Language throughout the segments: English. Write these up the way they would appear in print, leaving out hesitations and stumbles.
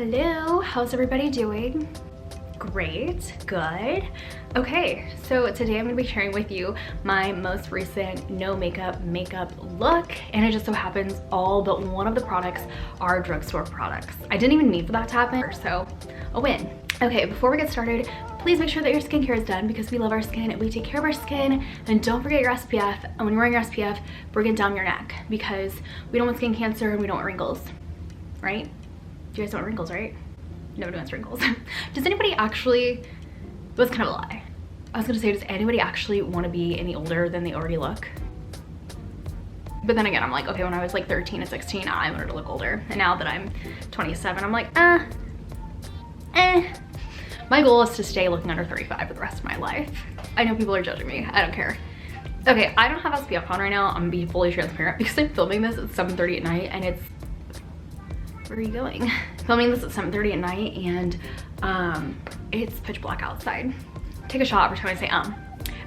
Hello, how's everybody doing? Great, good. Okay, so today I'm gonna be sharing with you my most recent no makeup look, and it just so happens all but one of the products are drugstore products. I didn't even need for that to happen, so a win. Okay, before we get started, please make sure that your skincare is done because we love our skin, we take care of our skin, and don't forget your SPF. And when you're wearing your SPF, bring it down your neck because we don't want skin cancer and we don't want wrinkles, right? You guys don't want wrinkles, right? Nobody wants wrinkles. Does anybody actually, it was kind of a lie. I was gonna say, does anybody actually want to be any older than they already look? But then again, I'm like, okay, when I was like 13 and 16, I wanted to look older. And now that I'm 27, I'm like, My goal is to stay looking under 35 for the rest of my life. I know people are judging me, I don't care. Okay, I don't have SPF on right now. I'm gonna be fully transparent because I'm filming this at 7:30 at night and it's, where are you going? Filming this at 7:30 at night and it's pitch black outside. Take a shot every time I say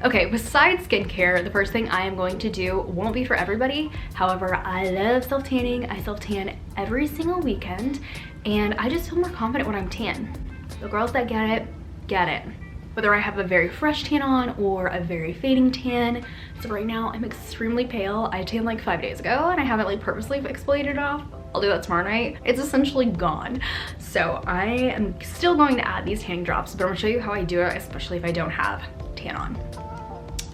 Okay, besides skincare, the first thing I am going to do won't be for everybody. However, I love self-tanning. I self-tan every single weekend and I just feel more confident when I'm tan. The girls that get it, get it. Whether I have a very fresh tan on or a very fading tan. So right now I'm extremely pale. I tanned like 5 days ago and I haven't like purposely exfoliated it off. I'll do that tomorrow night. It's essentially gone. So I am still going to add these tanning drops, but I'm gonna show you how I do it, especially if I don't have tan on.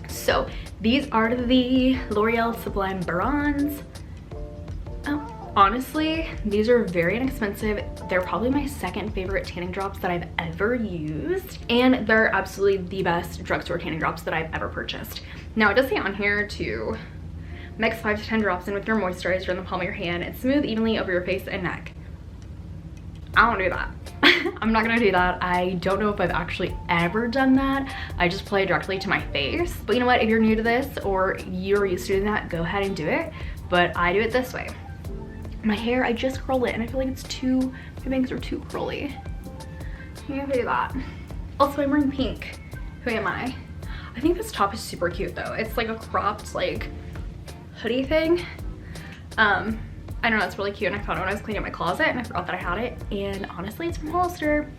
So these are the L'Oreal Sublime Bronze. Honestly, these are very inexpensive. They're probably my second favorite tanning drops that I've ever used. And they're absolutely the best drugstore tanning drops that I've ever purchased. Now it does say on here to mix 5 to 10 drops in with your moisturizer in the palm of your hand and smooth evenly over your face and neck. I don't do that. I'm not gonna do that. I don't know if I've actually ever done that. I just apply it directly to my face. But you know what, if you're new to this or you're used to doing that, go ahead and do it. But I do it this way. My hair, I just curl it and I feel like it's too, my bangs are too curly. You can't do that. Also, I'm wearing pink. Who am I? I think this top is super cute though. It's like a cropped like hoodie thing. I don't know, it's really cute and I found it when I was cleaning up my closet and I forgot that I had it. And honestly, it's from Hollister.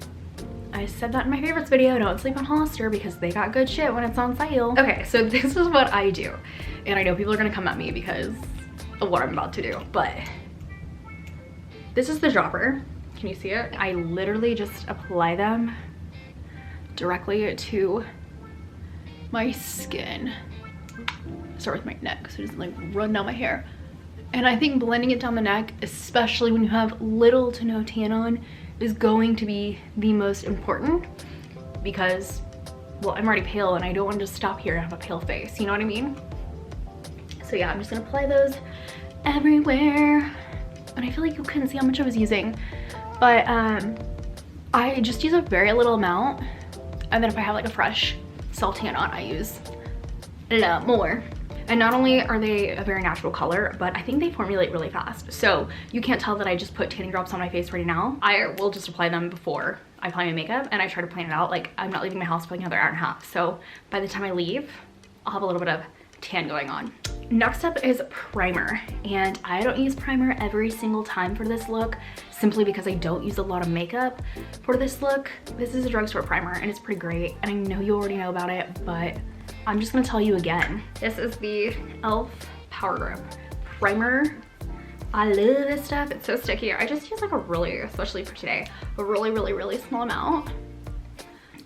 I said that in my favorites video, don't sleep on Hollister because they got good shit when it's on sale. Okay, so this is what I do. And I know people are gonna come at me because of what I'm about to do, but this is the dropper. Can you see it? I literally just apply them directly to my skin. Start with my neck so it doesn't like run down my hair. And I think blending it down the neck, especially when you have little to no tan on, is going to be the most important because, well, I'm already pale and I don't want to just stop here and have a pale face, you know what I mean? So yeah, I'm just gonna apply those everywhere. And I feel like you couldn't see how much I was using, but I just use a very little amount. And then if I have like a fresh self-tan on, I use a lot more. And not only are they a very natural color, but I think they formulate really fast. So you can't tell that I just put tanning drops on my face right now. I will just apply them before I apply my makeup and I try to plan it out. Like I'm not leaving my house for like another hour and a half. So by the time I leave, I'll have a little bit of tan going on. Next up is primer, and I don't use primer every single time for this look simply because I don't use a lot of makeup for this look. This is a drugstore primer and it's pretty great and I know you already know about it, but I'm just gonna tell you again. This is the e.l.f. Power Grip Primer. I love this stuff. It's so sticky. I just use like a really, especially for today, a really small amount.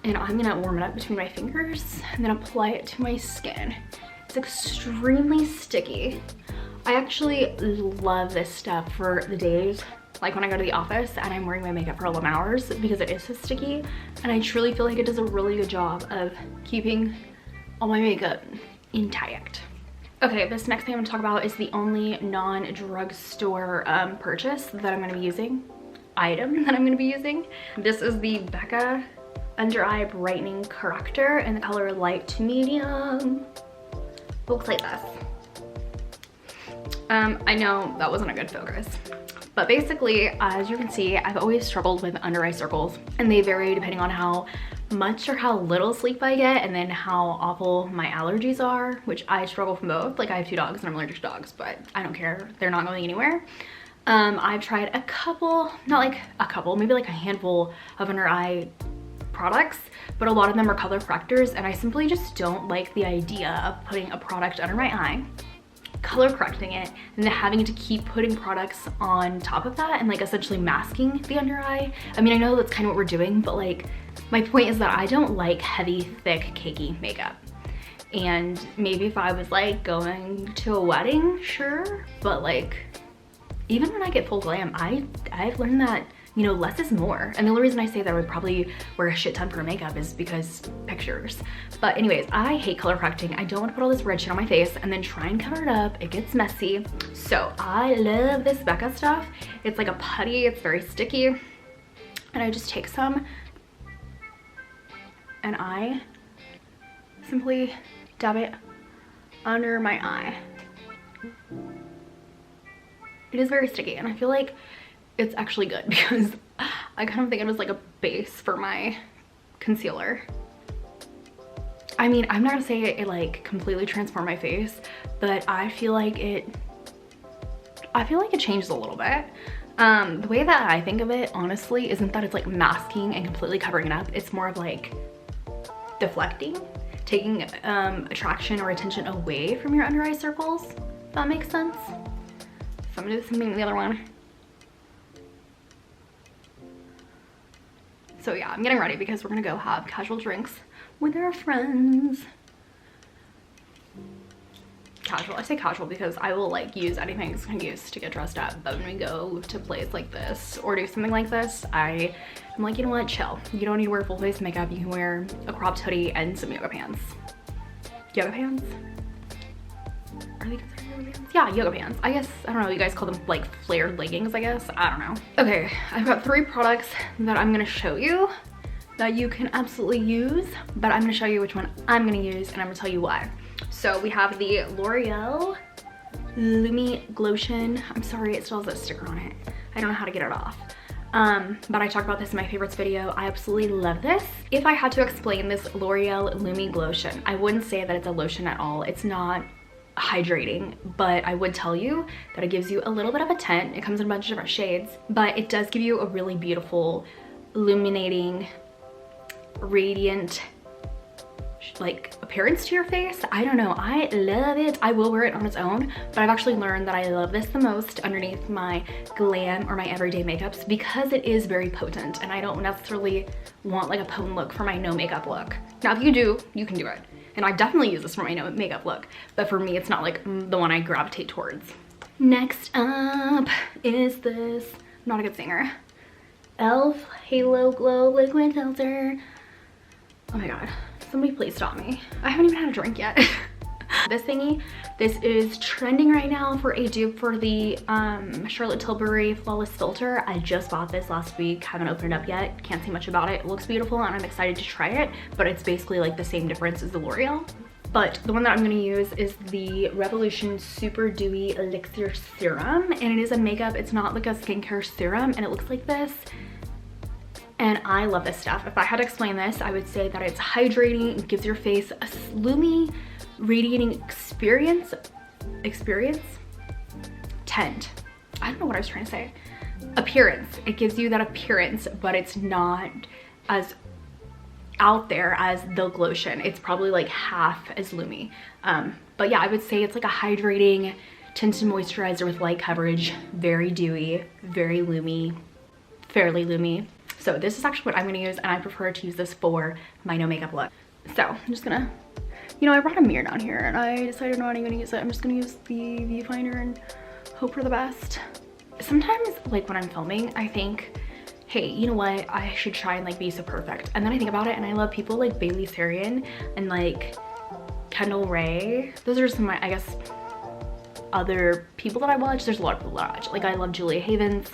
And I'm gonna warm it up between my fingers and then apply it to my skin. It's extremely sticky. I actually love this stuff for the days like when I go to the office and I'm wearing my makeup for 11 hours because it is so sticky, and I truly feel like it does a really good job of keeping all my makeup intact. Okay, this next thing I'm gonna talk about is the only non-drugstore purchase that I'm gonna be using, item that I'm gonna be using. This is the Becca Under Eye Brightening Corrector in the color light to medium. Looks like this. I know that wasn't a good focus, but basically, as you can see, I've always struggled with under eye circles and they vary depending on how much or how little sleep I get and then how awful my allergies are, which I struggle from both. Like I have 2 dogs and I'm allergic to dogs, but I don't care. They're not going anywhere. I've tried a couple, not like a couple, maybe like a handful of under eye products, but a lot of them are color correctors, and I simply just don't like the idea of putting a product under my eye, color correcting it, and then having to keep putting products on top of that and like essentially masking the under eye. I mean, I know that's kind of what we're doing, but like my point is that I don't like heavy, thick, cakey makeup. And maybe if I was like going to a wedding, sure, but like even when I get full glam, I've learned that, you know, less is more. And the only reason I say that I would probably wear a shit ton for makeup is because pictures. But anyways, I hate color correcting. I don't want to put all this red shit on my face and then try and cover it up. It gets messy. So I love this Becca stuff. It's like a putty, it's very sticky. And I just take some and I simply dab it under my eye. It is very sticky, and I feel like it's actually good because I kind of think it was like a base for my concealer. I mean, I'm not gonna say it like completely transformed my face, but I feel like it changes a little bit. The way that I think of it, honestly, isn't that it's like masking and completely covering it up. It's more of like deflecting, taking attraction or attention away from your under eye circles, if that makes sense. So I'm gonna do the same thing with the other one. So yeah, I'm getting ready because we're gonna go have casual drinks with our friends. Casual, I say casual because I will like use anything it's gonna use to get dressed up. But when we go to places like this or do something like this, I'm like, you know what, chill. You don't need to wear full face makeup. You can wear a cropped hoodie and some yoga pants. Yoga pants? Are they considered yoga pants? Yeah, yoga pants. I guess, I don't know, you guys call them like flared leggings, I guess. I don't know. Okay, I've got 3 products that I'm gonna show you that you can absolutely use, but I'm gonna show you which one I'm gonna use and I'm gonna tell you why. So we have the L'Oreal Lumi Glotion. I'm sorry, it still has that sticker on it. I don't know how to get it off. But I talked about this in my favorites video. I absolutely love this. If I had to explain this L'Oreal Lumi Glotion, I wouldn't say that it's a lotion at all. It's not hydrating, but I would tell you that it gives you a little bit of a tint. It comes in a bunch of different shades, but it does give you a really beautiful, illuminating, radiant like appearance to your face. I don't know, I love it. I will wear it on its own, but I've actually learned that I love this the most underneath my glam or my everyday makeups because it is very potent, and I don't necessarily want like a potent look for my no makeup look. Now if you do, you can do it, and I definitely use this for my no makeup look, but for me it's not like the one I gravitate towards. Next up is this, I'm not a good singer, e.l.f. Halo Glow Liquid Filter. Oh my god, somebody please stop me. I haven't even had a drink yet. This thingy, this is trending right now for a dupe for the Charlotte Tilbury Flawless Filter. I just bought this last week, haven't opened it up yet, can't say much about it. It looks beautiful and I'm excited to try it, but it's basically like the same difference as the L'Oreal. But the one that I'm gonna use is the Revolution Super Dewy Elixir Serum, and it is a makeup, it's not like a skincare serum, and it looks like this. And I love this stuff. If I had to explain this, I would say that it's hydrating, it gives your face a sloomy, radiating experience, tint. I don't know what I was trying to say. Appearance. It gives you that appearance, but it's not as out there as the Glotion. It's probably like half as loomy. But yeah, I would say it's like a hydrating tinted moisturizer with light coverage, very dewy, very loomy, fairly loomy. So this is actually what I'm gonna use, and I prefer to use this for my no makeup look. So I'm just gonna, you know, I brought a mirror down here and I decided I'm not even gonna use it. I'm just gonna use the viewfinder and hope for the best. Sometimes like when I'm filming, I think, hey, you know what? I should try and like be so perfect. And then I think about it and I love people like Bailey Sarian and like Kendall Rae. Those are some of my, I guess, other people that I watch. There's a lot of people that I watch. Like I love Julia Havens,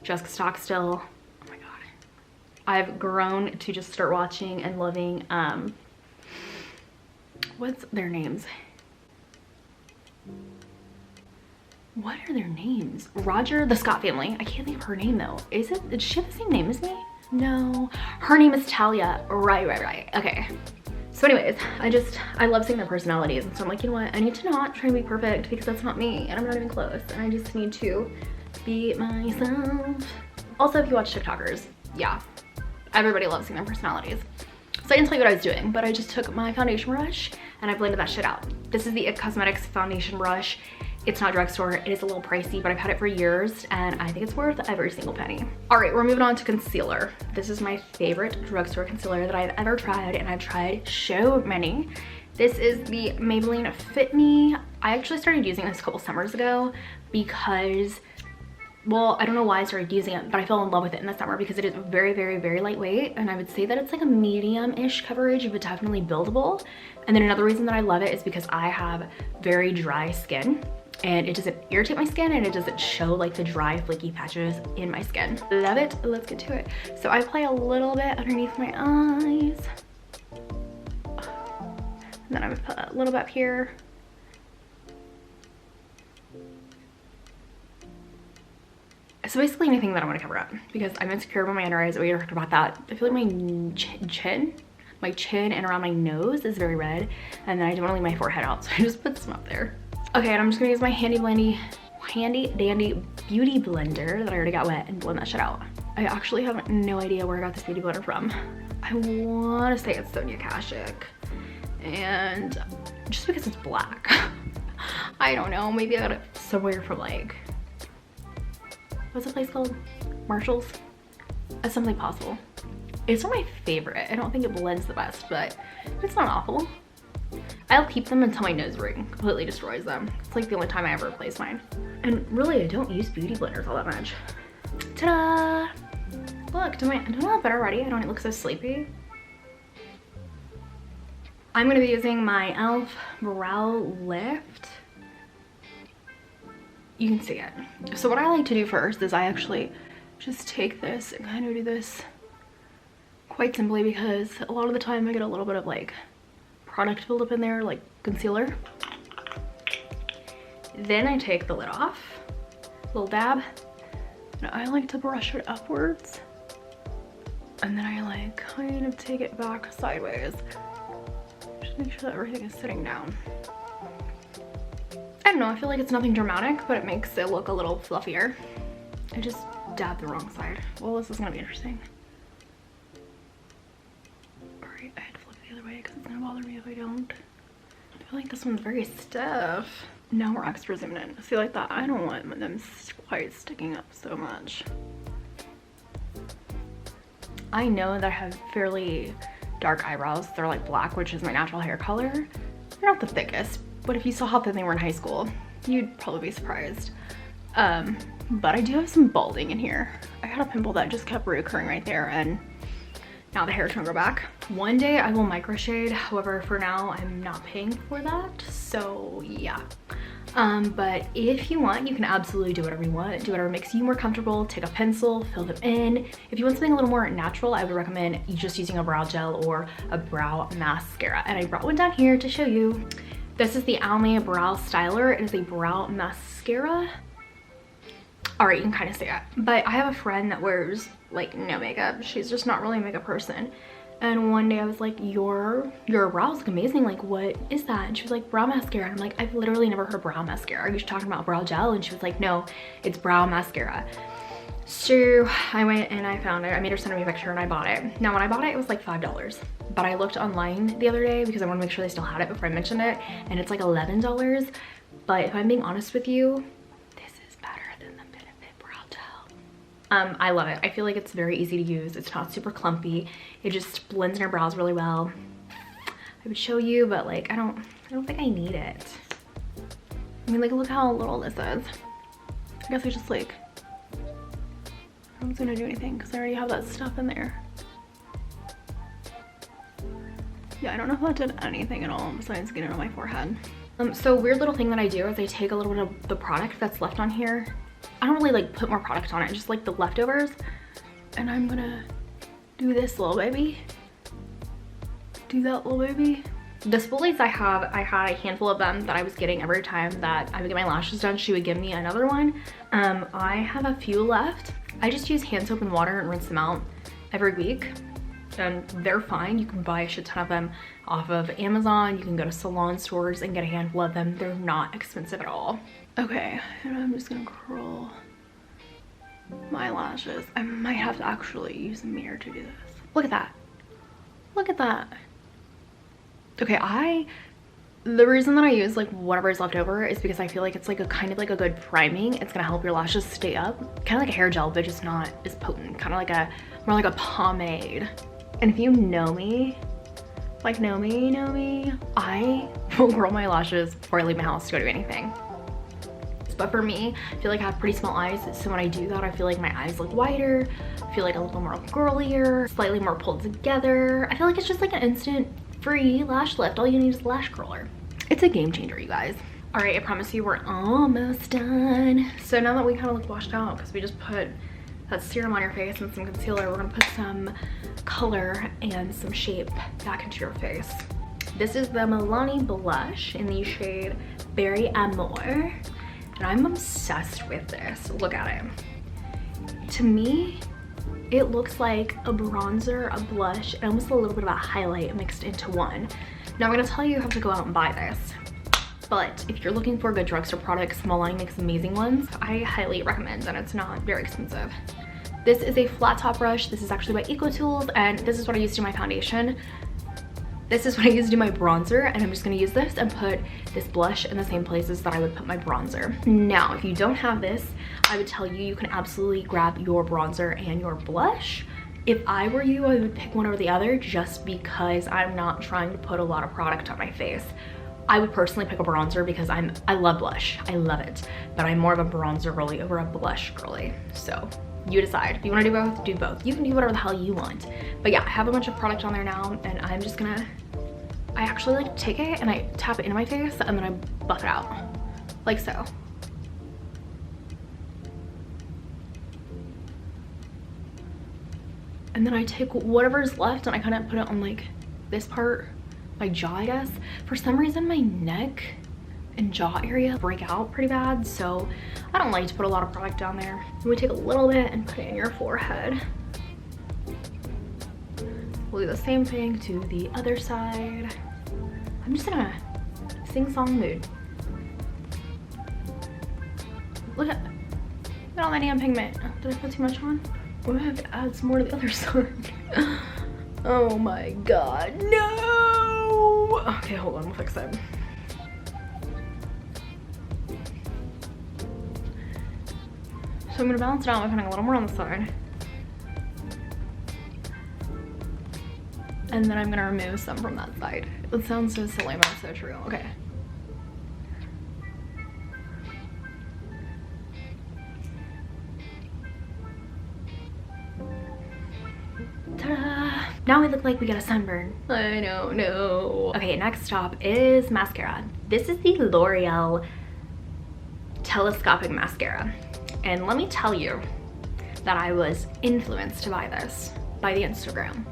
Jessica Stockstill. I've grown to just start watching and loving, what's their names? What are their names? Roger, the Scott family. I can't think of her name though. Does she have the same name as me? No, her name is Talia. Right. Okay. So anyways, I love seeing their personalities. And so I'm like, you know what? I need to not try to be perfect because that's not me and I'm not even close. And I just need to beat myself. Also, if you watch TikTokers, yeah, everybody loves seeing their personalities. So I didn't tell you what I was doing, but I just took my foundation brush and I blended that shit out. This is the IT Cosmetics foundation brush. It's not drugstore, it is a little pricey, but I've had it for years and I think it's worth every single penny. All right, we're moving on to concealer. This is my favorite drugstore concealer that I've ever tried, and I've tried so many. This is the Maybelline Fit Me. I actually started using this a couple summers ago because, well, I don't know why I started using it, but I fell in love with it in the summer because it is very, very, very lightweight. And I would say that it's like a medium-ish coverage, but definitely buildable. And then another reason that I love it is because I have very dry skin and it doesn't irritate my skin and it doesn't show like the dry flaky patches in my skin. Love it. Let's get to it. So I apply a little bit underneath my eyes. And then I would put a little bit up here. So basically anything that I want to cover up because I'm insecure about my under eyes. We already talked about that. I feel like my chin and around my nose is very red, and then I don't want to leave my forehead out, so I just put some up there. Okay, and I'm just gonna use my handy dandy beauty blender that I already got wet and blend that shit out. I actually have no idea where I got this beauty blender from. I want to say it's Sonia Kashuk, and just because it's black. I don't know, maybe I got it somewhere from like, what's the place called? Marshall's? That's something possible. It's not my favorite. I don't think it blends the best, but it's not awful. I'll keep them until my nose ring completely destroys them. It's like the only time I ever replace mine. And really, I don't use beauty blenders all that much. Ta-da! Look, don't I look better already? I don't look so sleepy. I'm gonna be using my e.l.f. Brow Lift. You can see it. So what I like to do first is I actually just take this and kind of do this quite simply because a lot of the time I get a little bit of like product buildup in there, like concealer. Then I take the lid off, little dab, and I like to brush it upwards. And then I like kind of take it back sideways. Just make sure that everything is sitting down. I don't know, I feel like it's nothing dramatic, but it makes it look a little fluffier. I just dabbed the wrong side. Well, this is gonna be interesting. Alright, I had to flip the other way because it's gonna bother me if I don't. I feel like this one's very stiff. Now we're extra zoomed in. See, like that, I don't want them quite sticking up so much. I know that I have fairly dark eyebrows. They're like black, which is my natural hair color. They're not the thickest, but if you saw how thin they were in high school, you'd probably be surprised. But I do have some balding in here. I had a pimple that just kept reoccurring right there, and now the hair's gonna grow back. One day I will microshade, however for now I'm not paying for that, so yeah. But if you want, you can absolutely do whatever you want, do whatever makes you more comfortable. Take a pencil, fill them in. If you want something a little more natural, I would recommend you just using a brow gel or a brow mascara, and I brought one down here to show you. This is the Almay Brow Styler. It is a brow mascara. All right, you can kind of see it. But I have a friend that wears like no makeup. She's just not really a makeup person. And one day I was like, your brows look amazing. Like, what is that? And she was like, brow mascara. And I'm like, I've literally never heard of brow mascara. Are you talking about brow gel? And she was like, no, it's brow mascara. So I went and I found it. I made her send me a picture and I bought it. Now when I bought it, it was like $5. But I looked online the other day because I want to make sure they still had it before I mentioned it. And it's like $11. But if I'm being honest with you, I love it. I feel like it's very easy to use. It's not super clumpy. It just blends in your brows really well. I would show you, but like, I don't think I need it. I mean, like, look how little this is. I guess I just like, I don't gonna do anything because I already have that stuff in there. Yeah, I don't know if that did anything at all besides getting it on my forehead. So a weird little thing that I do is I take a little bit of the product that's left on here. I don't really like put more product on it, just like the leftovers. And I'm gonna do this little baby. Do that little baby. The spoolies I had a handful of them that I was getting every time that I would get my lashes done. She would give me another one. I have a few left. I just use hand soap and water and rinse them out every week. And they're fine. You can buy a shit ton of them off of Amazon. You can go to salon stores and get a handful of them. They're not expensive at all. Okay, and I'm just gonna curl my lashes. I might have to actually use a mirror to do this. Look at that. Look at that. Okay, the reason that I use like whatever's left over is because I feel like it's like a kind of like a good priming. It's gonna help your lashes stay up. Kind of like a hair gel, but just not as potent. Kind of like a, more like a pomade. And if you know me, like know me, I will curl my lashes before I leave my house to go do anything. But for me, I feel like I have pretty small eyes, so when I do that, I feel like my eyes look wider, I feel like a little more girlier, slightly more pulled together. I feel like it's just like an instant free lash lift. All you need is a lash curler. It's a game changer, you guys. All right, I promise you we're almost done. So now that we kind of look washed out because we just put that serum on your face and some concealer, we're gonna put some color and some shape back into your face. This is the Milani blush in the shade Berry Amore. And I'm obsessed with this. Look at it. To me, it looks like a bronzer, a blush, and almost a little bit of a highlight mixed into one. Now I'm gonna tell you how to go out and buy this. But if you're looking for a good drugstore product, Milani makes amazing ones. I highly recommend, and it's not very expensive. This is a flat top brush. This is actually by EcoTools, and this is what I use to do my foundation. This is what I use to do my bronzer, and I'm just gonna use this and put this blush in the same places that I would put my bronzer. Now, if you don't have this, I would tell you you can absolutely grab your bronzer and your blush. If I were you, I would pick one over the other just because I'm not trying to put a lot of product on my face. I would personally pick a bronzer because I love blush, I love it, but I'm more of a bronzer girly over a blush girly. So you decide. If you want to do both, do both. You can do whatever the hell you want. But yeah, I have a bunch of product on there now, and I'm just gonna, I actually like take it and I tap it into my face and then I buff it out, like so. And then I take whatever's left and I kind of put it on like this part, my jaw, I guess. For some reason, my neck and jaw area break out pretty bad, so I don't like to put a lot of product down there. And we take a little bit and put it in your forehead. We'll do the same thing to the other side. I'm just in a sing-song mood. Look at all that damn pigment. Did I put too much on? We're gonna have to add some more to the other side. Oh my god, no! Okay, hold on, we'll fix that. So I'm gonna balance it out by putting a little more on the side. And then I'm gonna remove some from that side. It sounds so silly, but it's so true. Okay. Ta-da! Now we look like we got a sunburn. I don't know. Okay, next stop is mascara. This is the L'Oreal Telescopic Mascara. And let me tell you that I was influenced to buy this by the Instagram.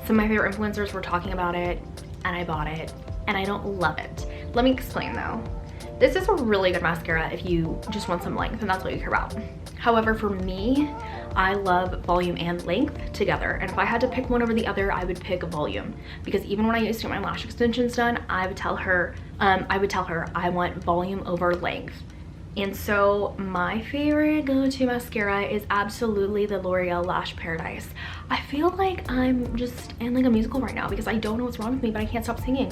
Some of my favorite influencers were talking about it, and I bought it, and I don't love it. Let me explain though. This is a really good mascara if you just want some length, and that's what you care about. However, for me, I love volume and length together, and if I had to pick one over the other, I would pick volume, because even when I used to get my lash extensions done, I would tell her I want volume over length. And so my favorite go-to mascara is absolutely the L'Oreal Lash Paradise. I feel like I'm just in like a musical right now because I don't know what's wrong with me, but I can't stop singing.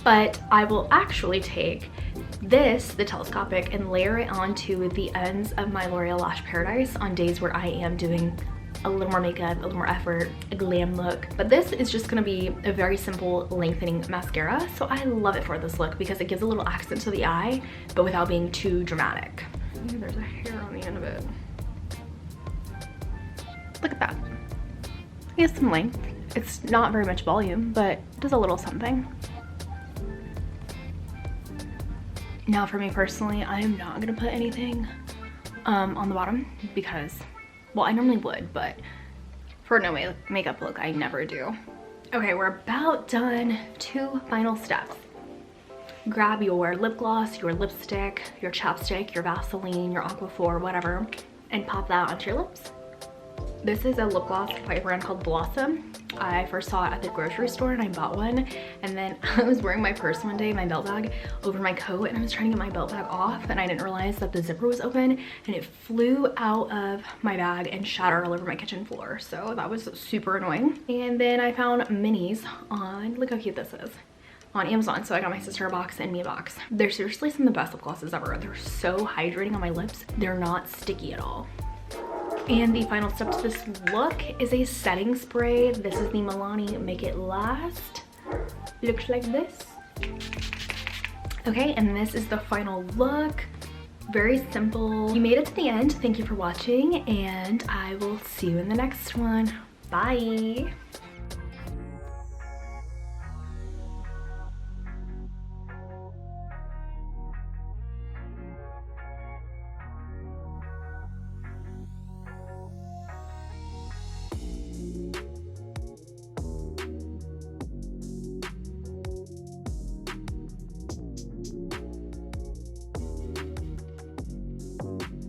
But I will actually take this, the telescopic, and layer it onto the ends of my L'Oreal Lash Paradise on days where I am doing a little more makeup, a little more effort, a glam look. But this is just gonna be a very simple lengthening mascara. So I love it for this look because it gives a little accent to the eye, but without being too dramatic. Ooh, there's a hair on the end of it. Look at that. It has some length. It's not very much volume, but it does a little something. Now for me personally, I am not gonna put anything on the bottom because, well, I normally would, but for no makeup look, I never do. Okay, we're about done. 2 final steps. Grab your lip gloss, your lipstick, your chapstick, your Vaseline, your Aquaphor, whatever, and pop that onto your lips. This is a lip gloss by a brand called Blossom. I first saw it at the grocery store and I bought one, and then I was wearing my purse one day, my belt bag, over my coat, and I was trying to get my belt bag off and I didn't realize that the zipper was open and it flew out of my bag and shattered all over my kitchen floor. So that was super annoying. And then I found minis on, look how cute this is, on Amazon. So I got my sister a box and me a box. They're seriously some of the best lip glosses ever. They're so hydrating on my lips. They're not sticky at all. And the final step to this look is a setting spray. This is the Milani Make It Last. Looks like this. Okay, and this is the final look. Very simple. You made it to the end. Thank you for watching, and I will see you in the next one. Bye.